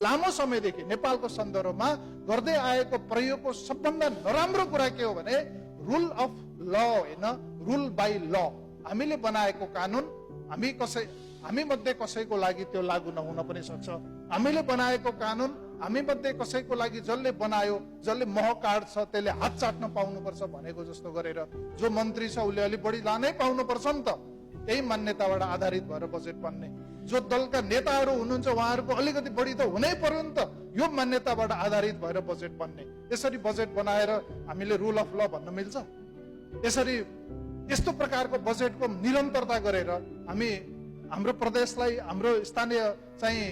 लामो समयदेखि नेपालको सन्दर्भमा गर्दै आएको प्रयोगको सबभन्दा नराम्रो कुरा के हो भने रुल अफ ल हैन, रुल बाई ल। हामीले बनाएको कानुन हामी मध्ये कसैको लागि त्यो लागू नहुन पनि सक्छ। हामीले बनाएको कानुन हामी मध्ये कसैको लागि जसले बनायो, जसले मह काट्छ त्यसले हात चाट्न पाउनुपर्छ भनेको जस्तो गरेर जो मन्त्री छ उसले अलि बढी लानै पाउनुपर्छ नि त। यही मान्यताबाट आधारित भएर बजेट बन्ने। जो दलका नेताहरू हुनुहुन्छ उहाँहरूको अलिकति बढी त हुनै पर्यो नि त। यो मान्यताबाट आधारित भएर बजेट बन्ने। यसरी बजेट बनाएर हामीले रुल अफ ल भन्न मिल्छ? यसरी यस्तो प्रकारको बजेटको निरन्तरता गरेर हामी हाम्रो प्रदेशलाई, हाम्रो स्थानीय चाहिँ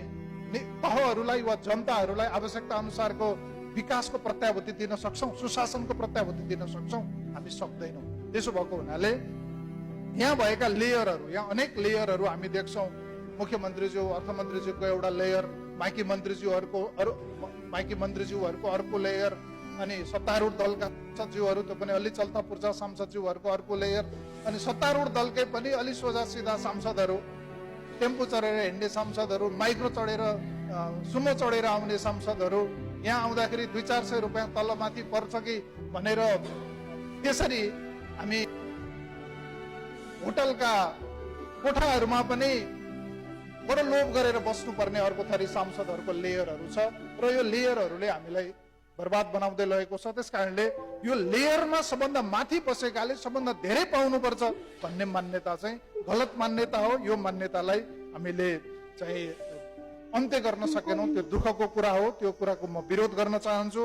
तहहरूलाई वा जनताहरूलाई आवश्यकता अनुसारको विकासको प्रत्याभूति दिन सक्छौं, सुशासनको प्रत्याभूति दिन सक्छौं? हामी सक्दैनौं। त्यसो भएको हुनाले यहाँ भएका लेयरहरू, यहाँ अनेक लेयरहरू हामी देख्छौं। मुख्यमन्त्रीज्यू, अर्थमन्त्रीज्यूको एउटा लेयर, बाँकी मन्त्रीज्यूहरूको अर्को लेयर, अनि सत्तारूढ दलका सांसदज्यूहरू त्यो पनि अलि चल्ता पूर्जा सांसदज्यूहरूको अर्को लेयर, अनि सत्तारूढ दलकै पनि अलि सोझा सिधा सांसदहरू, टेम्पो चढेर हिँड्ने सांसदहरू, माइक्रो चढेर सुमो चढेर आउने सांसदहरू, यहाँ आउँदाखेरि 200-400 रुपियाँ तलमाथि पर्छ कि भनेर त्यसरी हामी होटलका कोठाहरूमा पनि बडो लोभ गरेर बस्नुपर्ने अर्को थरी सांसदहरूको लेयरहरू छ र यो लेयरहरूले हामीलाई बर्बाद बनाउँदै लगेको छ। त्यसकारणले यो लेयरमा सबभन्दा माथि बसेकाले सबभन्दा धेरै पाउनुपर्छ भन्ने मान्यता चाहिँ गलत मान्यता हो। यो मान्यतालाई हामीले चाहिँ अन्त्य गर्न सकेनौं, त्यो दुःखको कुरा हो। त्यो कुराको म विरोध गर्न चाहन्छु।